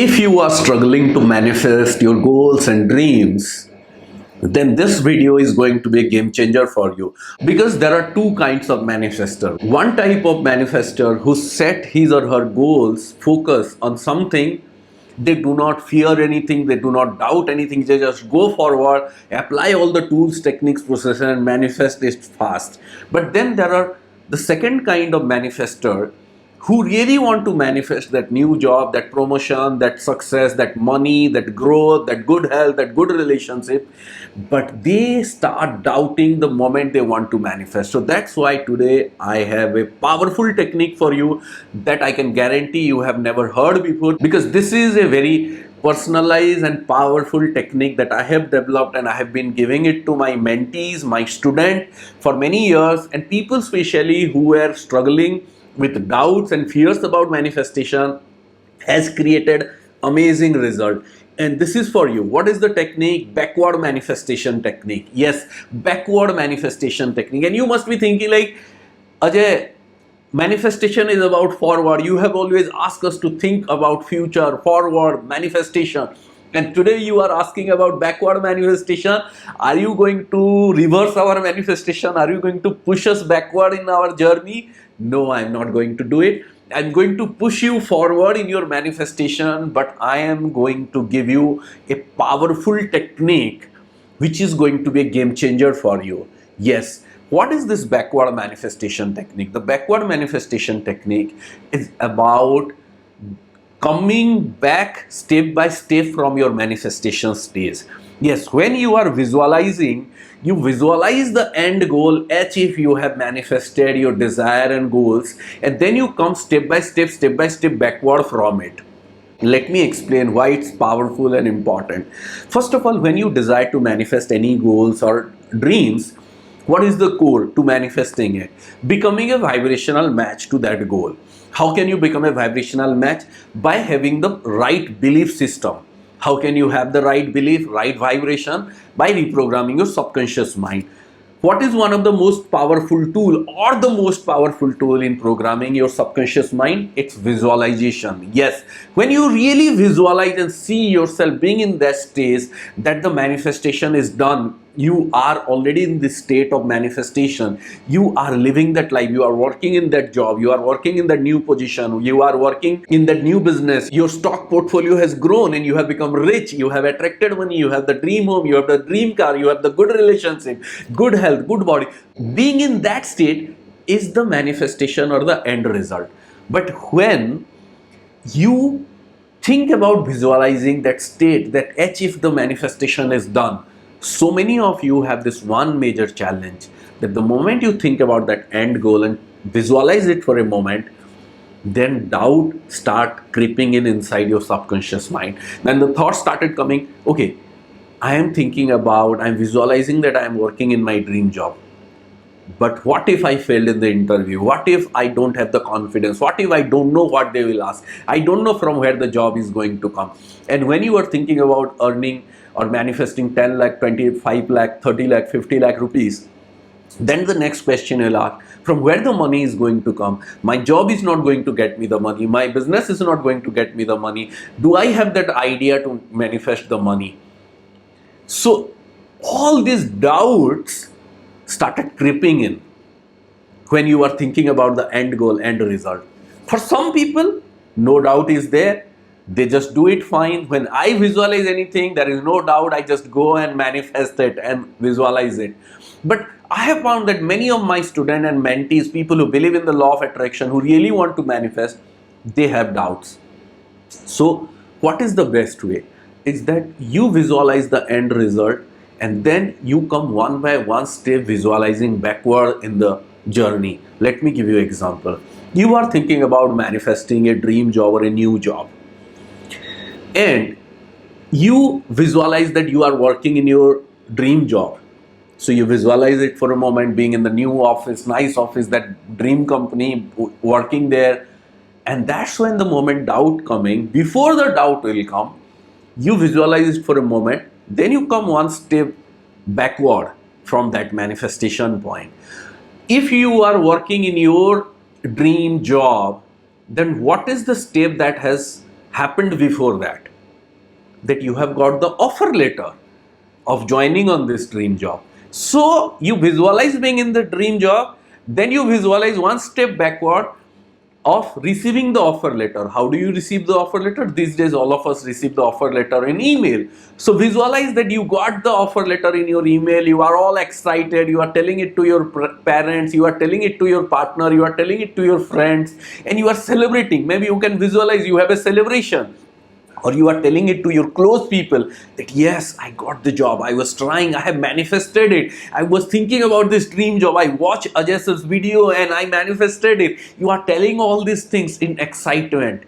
If you are struggling to manifest your goals and dreams, then this video is going to be a game changer for you, because there are two kinds of manifester. One type of manifester who set his or her goals, focus on something. They do not fear anything, they do not doubt anything, they just go forward, apply all the tools, techniques, processes, and manifest it fast. But then there are the second kind of manifester who really want to manifest that new job, that promotion, that success, that money, that growth, that good health, that good relationship, but they start doubting the moment they want to manifest. So that's why today I have a powerful technique for you that I can guarantee you have never heard before, because this is a very personalized and powerful technique that I have developed, and I have been giving it to my mentees, my students for many years, and people especially who were struggling with doubts and fears about manifestation, has created amazing result. And this is for you. What is the technique? Backward manifestation technique. Yes, backward manifestation technique. And you must be thinking like, Ajay, manifestation is about forward. You have always asked us to think about future, forward, manifestation. And today you are asking about backward manifestation. Are you going to reverse our manifestation? Are you going to push us backward in our journey? No, I'm not going to do it. I'm going to push you forward in your manifestation, but I am going to give you a powerful technique which is going to be a game changer for you. Yes. What is this backward manifestation technique? The backward manifestation technique is about coming back step by step from your manifestation stage. Yes, when you are visualizing, you visualize the end goal as if you have manifested your desire and goals, and then you come step by step backward from it. Let me explain why it's powerful and important. First of all, when you desire to manifest any goals or dreams, what is the core to manifesting it? Becoming a vibrational match to that goal. How can you become a vibrational match? By having the right belief system. How can you have the right belief, right vibration? By reprogramming your subconscious mind. What is one of the most powerful tool or the most powerful tool in programming your subconscious mind? It's visualization. Yes, when you really visualize and see yourself being in that stage that the manifestation is done, you are already in this state of manifestation. You are living that life. You are working in that job. You are working in that new position. You are working in that new business. Your stock portfolio has grown and you have become rich. You have attracted money. You have the dream home. You have the dream car. You have the good relationship, good health, good body. Being in that state is the manifestation or the end result. But when you think about visualizing that state, that if the manifestation is done, so many of you have this one major challenge, that the moment you think about that end goal and visualize it for a moment, then doubt start creeping in inside your subconscious mind. Then the thoughts started coming, okay, I'm visualizing that I'm working in my dream job. But what if I failed in the interview? What if I don't have the confidence? What if I don't know what they will ask? I don't know from where the job is going to come. And when you are thinking about earning or manifesting 10 lakh, 25 lakh, 30 lakh, 50 lakh rupees, then the next question you'll ask, from where the money is going to come? My job is not going to get me the money. My business is not going to get me the money. Do I have that idea to manifest the money? So all these doubts started creeping in when you are thinking about the end goal, end result. For some people, no doubt is there. They just do it fine. When I visualize anything, there is no doubt. I just go and manifest it and visualize it. But I have found that many of my students and mentees, people who believe in the law of attraction, who really want to manifest, they have doubts. So what is the best way? Is that you visualize the end result, and then you come one by one step visualizing backward in the journey. Let me give you an example. You are thinking about manifesting a dream job or a new job, and you visualize that you are working in your dream job. So you visualize it for a moment, being in the new office, nice office, that dream company, working there. And that's when the moment doubt coming, before the doubt will come, you visualize it for a moment, then you come one step backward from that manifestation point. If you are working in your dream job, then what is the step that has happened before that? That you have got the offer letter of joining on this dream job. So you visualize being in the dream job, then you visualize one step backward of receiving the offer letter. How do you receive the offer letter? These days all of us receive the offer letter in email. So visualize that you got the offer letter in your email, you are all excited, you are telling it to your parents, you are telling it to your partner, you are telling it to your friends, and you are celebrating. Maybe you can visualize you have a celebration, or you are telling it to your close people that yes, I got the job, I was trying, I have manifested it, I was thinking about this dream job, I watched Ajay's video and I manifested it. You are telling all these things in excitement.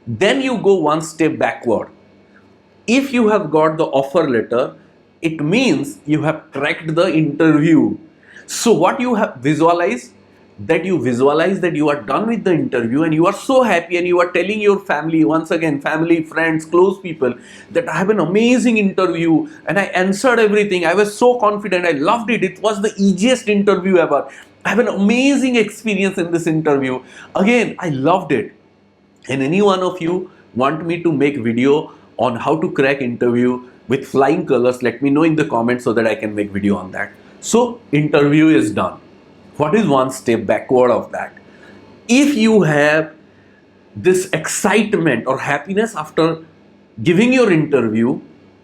Then you go one step backward. If you have got the offer letter, it means you have cracked the interview. So what you have visualized, that you visualize that you are done with the interview and you are so happy, and you are telling your family, once again family, friends, close people, that I have an amazing interview and I answered everything, I was so confident, I loved it, it was the easiest interview ever, I have an amazing experience in this interview, again I loved it. And any one of you want me to make video on how to crack interview with flying colors, let me know in the comments so that I can make video on that. So interview is done. What is one step backward of that? If you have this excitement or happiness after giving your interview,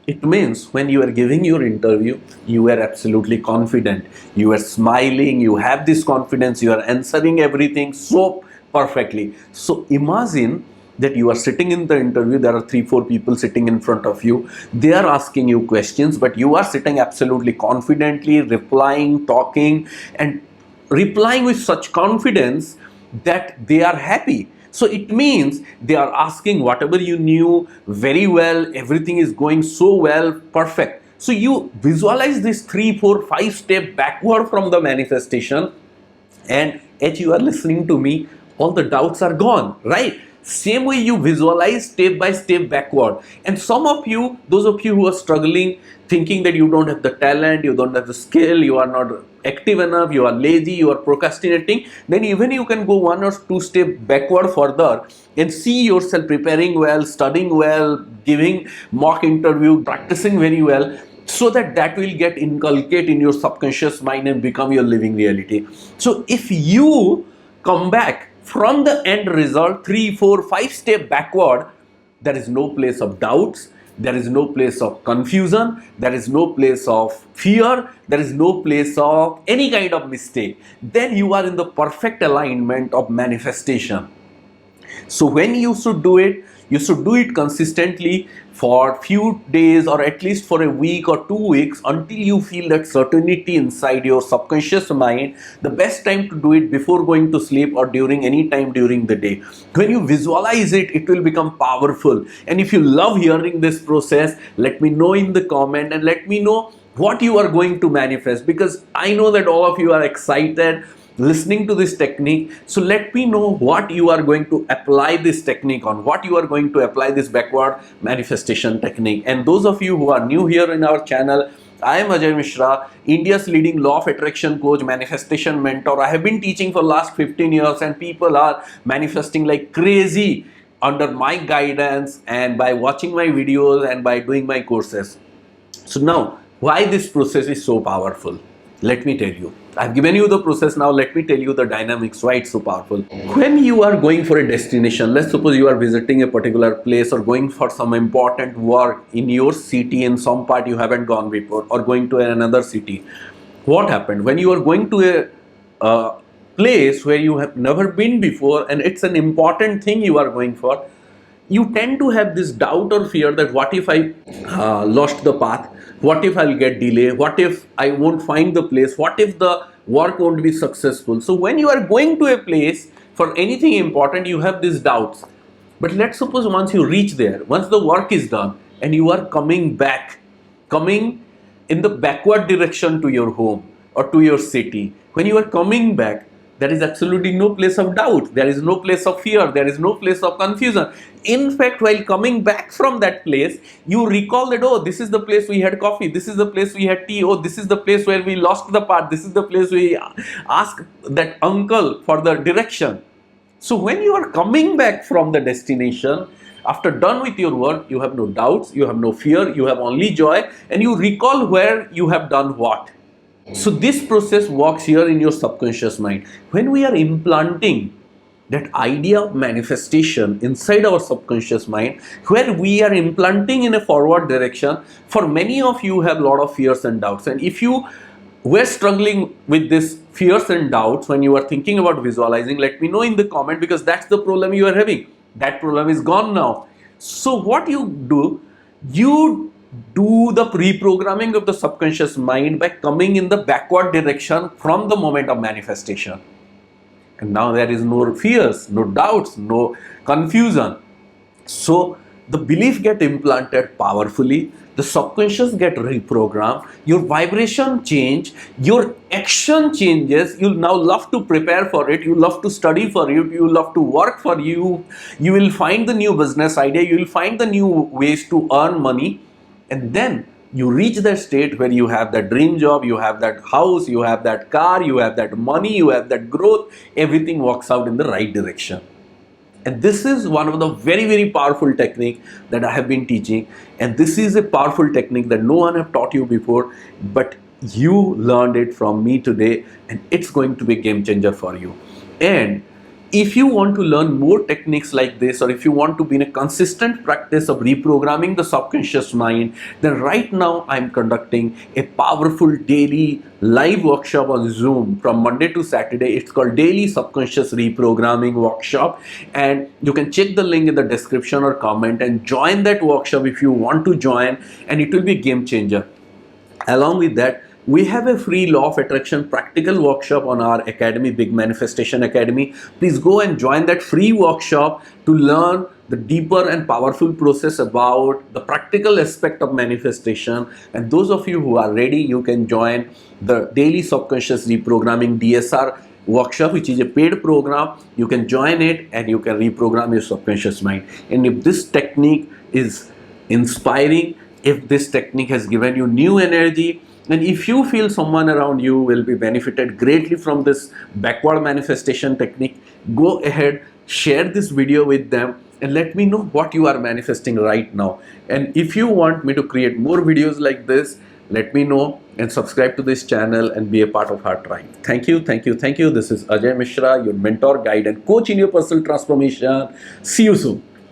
it means when you are giving your interview, you are absolutely confident, you are smiling, you have this confidence, you are answering everything so perfectly. So imagine that you are sitting in the interview, there are 3-4 people sitting in front of you, they are asking you questions, but you are sitting absolutely confidently, replying, talking, and replying with such confidence that they are happy. So it means they are asking whatever you knew very well, everything is going so well, perfect. So you visualize this 3, 4, 5 step backward from the manifestation, and as you are listening to me, all the doubts are gone, right? Same way you visualize step by step backward. And some of you, those of you who are struggling, thinking that you don't have the talent, you don't have the skill, you are not active enough, you are lazy, you are procrastinating, then even you can go 1 or 2 steps backward further and see yourself preparing well, studying well, giving mock interview, practicing very well, so that that will get inculcated in your subconscious mind and become your living reality. So if you come back from the end result 3, 4, 5 steps backward, there is no place of doubts, there is no place of confusion, there is no place of fear, there is no place of any kind of mistake. Then you are in the perfect alignment of manifestation. So when you should do it, you should do it consistently for few days, or at least for a week or 2 weeks, until you feel that certainty inside your subconscious mind. The best time to do it before going to sleep or during any time during the day. When you visualize it, it will become powerful. And if you love hearing this process, let me know in the comment and let me know what you are going to manifest, because I know that all of you are excited listening to this technique. So let me know what you are going to apply this technique on, what you are going to apply this backward manifestation technique. And those of you who are new here in our channel, I am Ajay Mishra, India's leading law of attraction coach, manifestation mentor. I have been teaching for last 15 years and people are manifesting like crazy under my guidance and by watching my videos and by doing my courses. So now, why this process is so powerful? Let me tell you. I've given you the process, now let me tell you the dynamics, why it's so powerful. When you are going for a destination, let's suppose you are visiting a particular place or going for some important work in your city, in some part you haven't gone before, or going to another city. What happened? When you are going to a place where you have never been before and it's an important thing you are going for, you tend to have this doubt or fear that what if I lost the path? What if I'll get delay? What if I won't find the place? What if the work won't be successful? So when you are going to a place for anything important, you have these doubts. But let's suppose once you reach there, once the work is done and you are coming back, coming in the backward direction to your home or to your city, when you are coming back, there is absolutely no place of doubt, there is no place of fear, there is no place of confusion. In fact, while coming back from that place, you recall that, oh, this is the place we had coffee, this is the place we had tea, oh, this is the place where we lost the path, this is the place we asked that uncle for the direction. So when you are coming back from the destination, After done with your work, you have no doubts, you have no fear, you have only joy, and you recall where you have done what. So this process works here in your subconscious mind. When we are implanting that idea of manifestation inside our subconscious mind, where we are implanting in a forward direction, for many of you have a lot of fears and doubts. And if you were struggling with this fears and doubts when you are thinking about visualizing, let me know in the comment, because that's the problem you are having. That problem is gone now. So what you do the reprogramming of the subconscious mind by coming in the backward direction from the moment of manifestation. And now there is no fears, no doubts, no confusion. So the belief get implanted powerfully, the subconscious get reprogrammed, your vibration change, your action changes. You now love to prepare for it, you love to study for it, you love to work for you will find the new business idea, you will find the new ways to earn money. And then you reach that state where you have that dream job, you have that house, you have that car, you have that money, you have that growth, everything works out in the right direction. And this is one of the very, very powerful technique that I have been teaching. And this is a powerful technique that no one have taught you before, but you learned it from me today, and it's going to be a game changer for you. And if you want to learn more techniques like this, or if you want to be in a consistent practice of reprogramming the subconscious mind, then right now I'm conducting a powerful daily live workshop on Zoom from Monday to Saturday. It's called Daily Subconscious Reprogramming Workshop, and you can check the link in the description or comment and join that workshop if you want to join, and it will be a game changer. Along with that, we have a free law of attraction practical workshop on our academy, Big Manifestation Academy. Please go and join that free workshop to learn the deeper and powerful process about the practical aspect of manifestation. And those of you who are ready, you can join the Daily Subconscious Reprogramming DSR workshop, which is a paid program. You can join it and you can reprogram your subconscious mind. And if this technique is inspiring, if this technique has given you new energy, and if you feel someone around you will be benefited greatly from this backward manifestation technique, go ahead, share this video with them, and let me know what you are manifesting right now. And if you want me to create more videos like this, let me know and subscribe to this channel and be a part of our tribe. Thank you, thank you, thank you. This is Ajay Mishra, your mentor, guide, and coach in your personal transformation. See you soon.